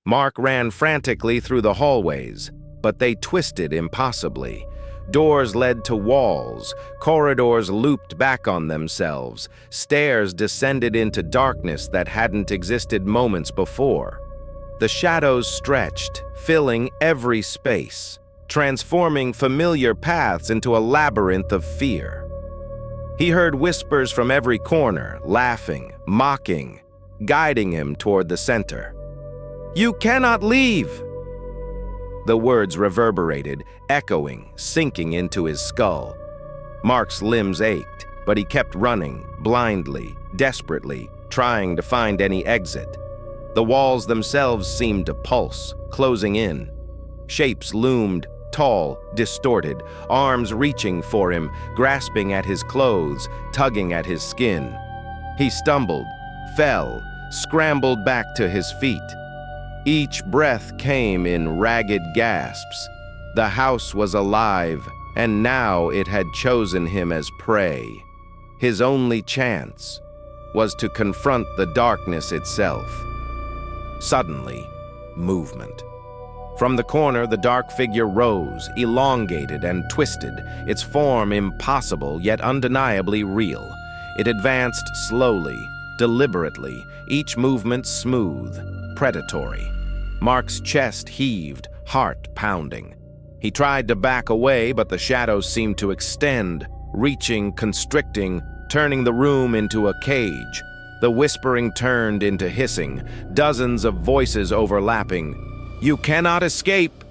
Mark ran frantically through the hallways, but they twisted impossibly. Doors led to walls, corridors looped back on themselves, stairs descended into darkness that hadn't existed moments before. The shadows stretched, filling every space, transforming familiar paths into a labyrinth of fear. He heard whispers from every corner, laughing, mocking, guiding him toward the center. "You cannot leave!" The words reverberated, echoing, sinking into his skull. Mark's limbs ached, but he kept running, blindly, desperately, trying to find any exit. The walls themselves seemed to pulse, closing in. Shapes loomed, tall, distorted, arms reaching for him, grasping at his clothes, tugging at his skin. He stumbled, fell, scrambled back to his feet. Each breath came in ragged gasps. The house was alive, and now it had chosen him as prey. His only chance was to confront the darkness itself. Suddenly, movement. From the corner, the dark figure rose, elongated and twisted, its form impossible yet undeniably real. It advanced slowly, deliberately, each movement smooth, predatory. Mark's chest heaved, heart pounding. He tried to back away, but the shadows seemed to extend, reaching, constricting, turning the room into a cage. The whispering turned into hissing, dozens of voices overlapping. "You cannot escape!"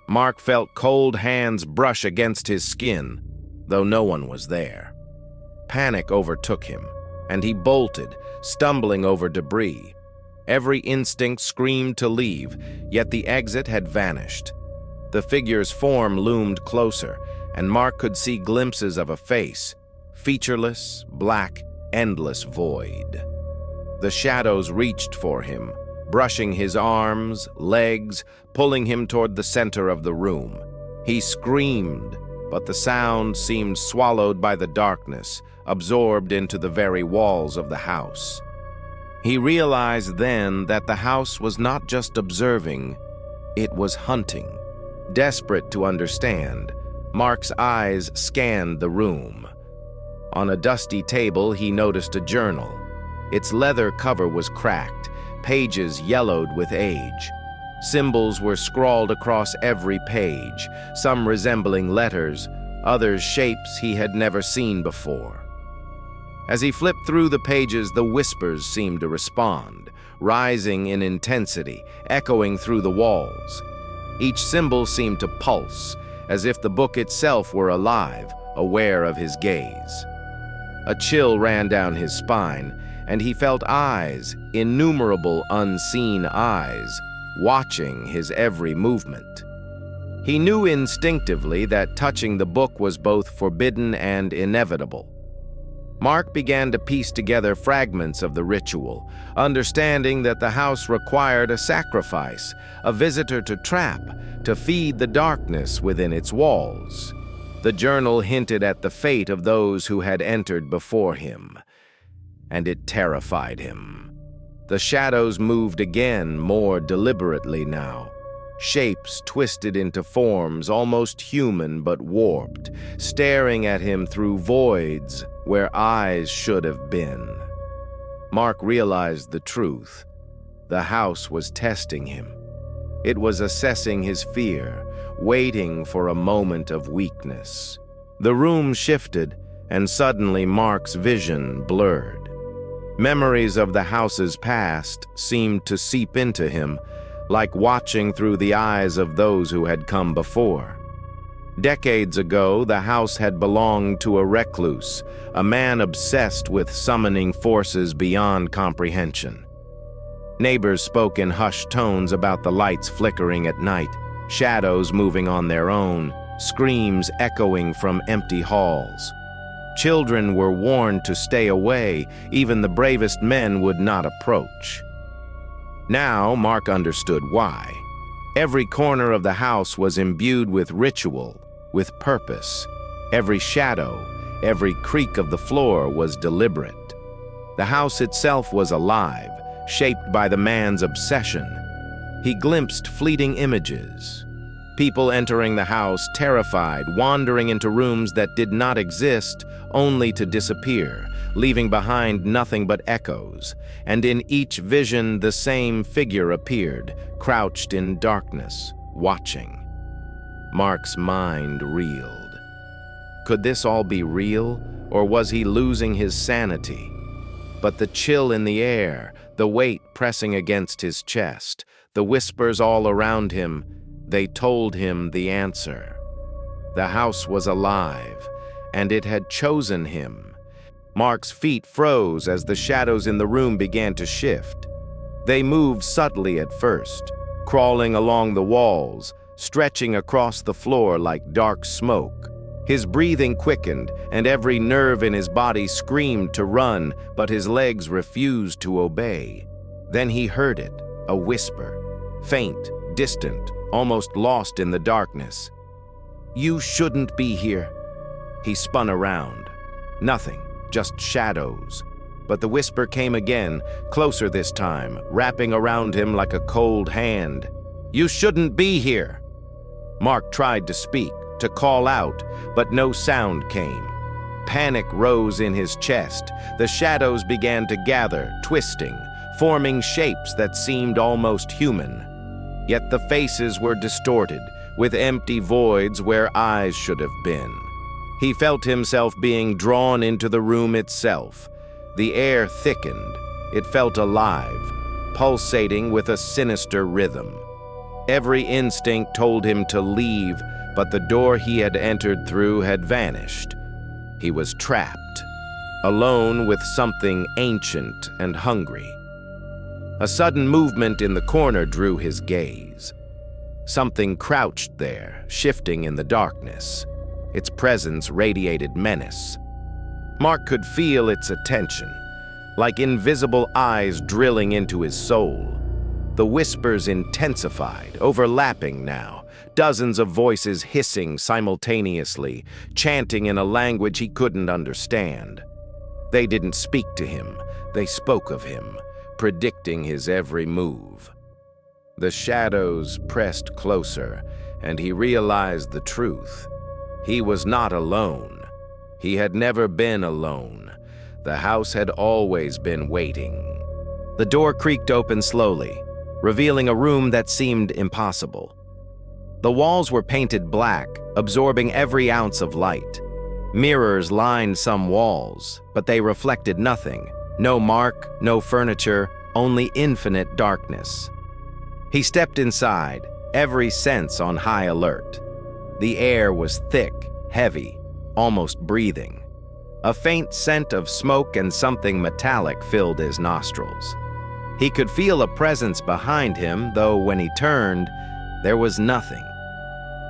Mark felt cold hands brush against his skin, though no one was there. Panic overtook him, and he bolted, stumbling over debris. Every instinct screamed to leave, yet the exit had vanished. The figure's form loomed closer, and Mark could see glimpses of a face, featureless, black, endless void. The shadows reached for him, brushing his arms, legs, pulling him toward the center of the room. He screamed, but the sound seemed swallowed by the darkness, absorbed into the very walls of the house. He realized then that the house was not just observing, it was hunting. Desperate to understand, Mark's eyes scanned the room. On a dusty table, he noticed a journal. Its leather cover was cracked, pages yellowed with age. Symbols were scrawled across every page, some resembling letters, others shapes he had never seen before. As he flipped through the pages, the whispers seemed to respond, rising in intensity, echoing through the walls. Each symbol seemed to pulse, as if the book itself were alive, aware of his gaze. A chill ran down his spine, and he felt eyes, innumerable unseen eyes, watching his every movement. He knew instinctively that touching the book was both forbidden and inevitable. Mark began to piece together fragments of the ritual, understanding that the house required a sacrifice, a visitor to trap, to feed the darkness within its walls. The journal hinted at the fate of those who had entered before him, and it terrified him. The shadows moved again, more deliberately now. Shapes twisted into forms almost human but warped, staring at him through voids where eyes should have been. Mark realized the truth. The house was testing him. It was assessing his fear, waiting for a moment of weakness. The room shifted, and suddenly Mark's vision blurred. Memories of the house's past seemed to seep into him, like watching through the eyes of those who had come before. Decades ago, the house had belonged to a recluse, a man obsessed with summoning forces beyond comprehension. Neighbors spoke in hushed tones about the lights flickering at night, shadows moving on their own, screams echoing from empty halls. Children were warned to stay away, even the bravest men would not approach. Now, Mark understood why. Every corner of the house was imbued with ritual, with purpose. Every shadow, every creak of the floor was deliberate. The house itself was alive, shaped by the man's obsession. He glimpsed fleeting images. People entering the house, terrified, wandering into rooms that did not exist, only to disappear, leaving behind nothing but echoes. And in each vision, the same figure appeared, crouched in darkness, watching. Mark's mind reeled. Could this all be real, or was he losing his sanity? But the chill in the air, the weight pressing against his chest, the whispers all around him, they told him the answer. The house was alive, and it had chosen him. Mark's feet froze as the shadows in the room began to shift. They moved subtly at first, crawling along the walls, stretching across the floor like dark smoke. His breathing quickened, and every nerve in his body screamed to run, but his legs refused to obey. Then he heard it, a whisper, faint, distant, almost lost in the darkness. "You shouldn't be here." He spun around. Nothing, just shadows. But the whisper came again, closer this time, wrapping around him like a cold hand. "You shouldn't be here." Mark tried to speak, to call out, but no sound came. Panic rose in his chest. The shadows began to gather, twisting, forming shapes that seemed almost human. Yet the faces were distorted, with empty voids where eyes should have been. He felt himself being drawn into the room itself. The air thickened. It felt alive, pulsating with a sinister rhythm. Every instinct told him to leave, but the door he had entered through had vanished. He was trapped, alone with something ancient and hungry. A sudden movement in the corner drew his gaze. Something crouched there, shifting in the darkness. Its presence radiated menace. Mark could feel its attention, like invisible eyes drilling into his soul. The whispers intensified, overlapping now, dozens of voices hissing simultaneously, chanting in a language he couldn't understand. They didn't speak to him, they spoke of him, predicting his every move. The shadows pressed closer, and he realized the truth. He was not alone. He had never been alone. The house had always been waiting. The door creaked open slowly, revealing a room that seemed impossible. The walls were painted black, absorbing every ounce of light. Mirrors lined some walls, but they reflected nothing. No mark, no furniture, only infinite darkness. He stepped inside, every sense on high alert. The air was thick, heavy, almost breathing. A faint scent of smoke and something metallic filled his nostrils. He could feel a presence behind him, though when he turned, there was nothing.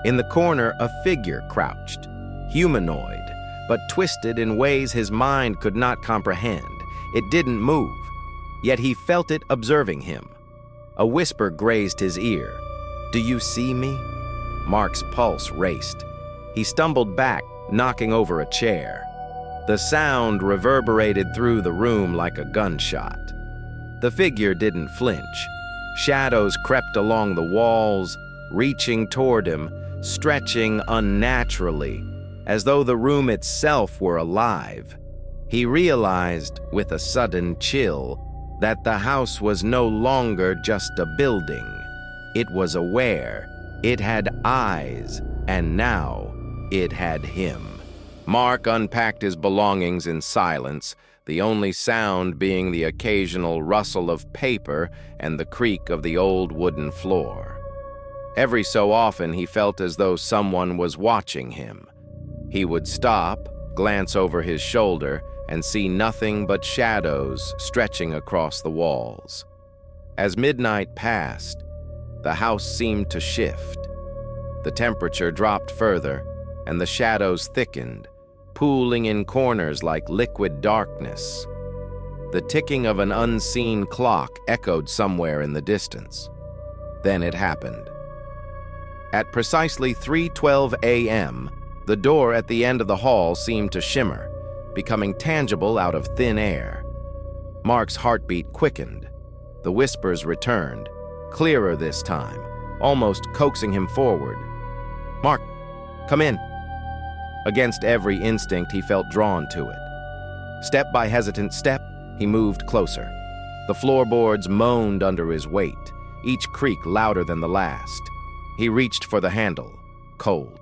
In the corner, a figure crouched, humanoid, but twisted in ways his mind could not comprehend. It didn't move, yet he felt it observing him. A whisper grazed his ear. "Do you see me?" Mark's pulse raced. He stumbled back, knocking over a chair. The sound reverberated through the room like a gunshot. The figure didn't flinch. Shadows crept along the walls, reaching toward him, stretching unnaturally, as though the room itself were alive. He realized, with a sudden chill, that the house was no longer just a building. It was aware. It had eyes, and now it had him. Mark unpacked his belongings in silence, the only sound being the occasional rustle of paper and the creak of the old wooden floor. Every so often he felt as though someone was watching him. He would stop, glance over his shoulder, and see nothing but shadows stretching across the walls. As midnight passed, the house seemed to shift. The temperature dropped further, and the shadows thickened, pooling in corners like liquid darkness. The ticking of an unseen clock echoed somewhere in the distance. Then it happened. At precisely 3:12 a.m., the door at the end of the hall seemed to shimmer, becoming tangible out of thin air. Mark's heartbeat quickened. The whispers returned, clearer this time, almost coaxing him forward. "Mark, come in." Against every instinct, he felt drawn to it. Step by hesitant step, he moved closer. The floorboards moaned under his weight, each creak louder than the last. He reached for the handle. Cold.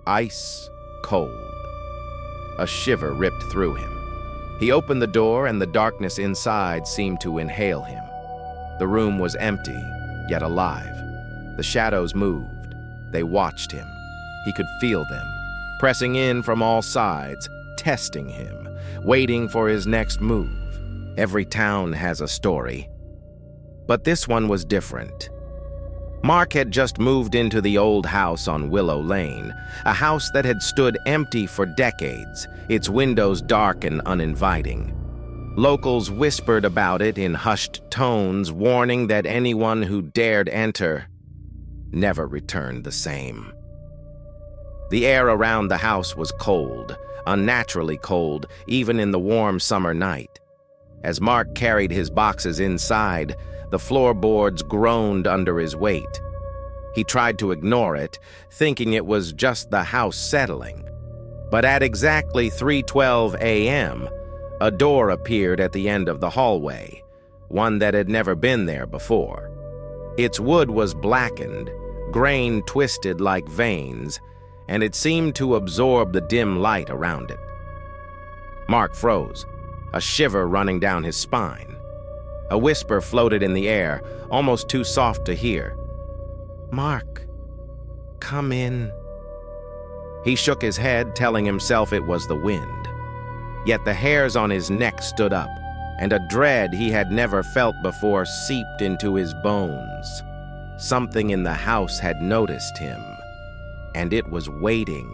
Ice cold. A shiver ripped through him. He opened the door, and the darkness inside seemed to inhale him. The room was empty, yet alive. The shadows moved. They watched him. He could feel them, pressing in from all sides, testing him, waiting for his next move. Every town has a story. But this one was different. Mark had just moved into the old house on Willow Lane, a house that had stood empty for decades, its windows dark and uninviting. Locals whispered about it in hushed tones, warning that anyone who dared enter never returned the same. The air around the house was cold, unnaturally cold, even in the warm summer night. As Mark carried his boxes inside, the floorboards groaned under his weight. He tried to ignore it, thinking it was just the house settling. But at exactly 3:12 a.m., a door appeared at the end of the hallway, one that had never been there before. Its wood was blackened, grain twisted like veins, and it seemed to absorb the dim light around it. Mark froze, a shiver running down his spine. A whisper floated in the air, almost too soft to hear. "Mark, come in." He shook his head, telling himself it was the wind. Yet the hairs on his neck stood up, and a dread he had never felt before seeped into his bones. Something in the house had noticed him, and it was waiting.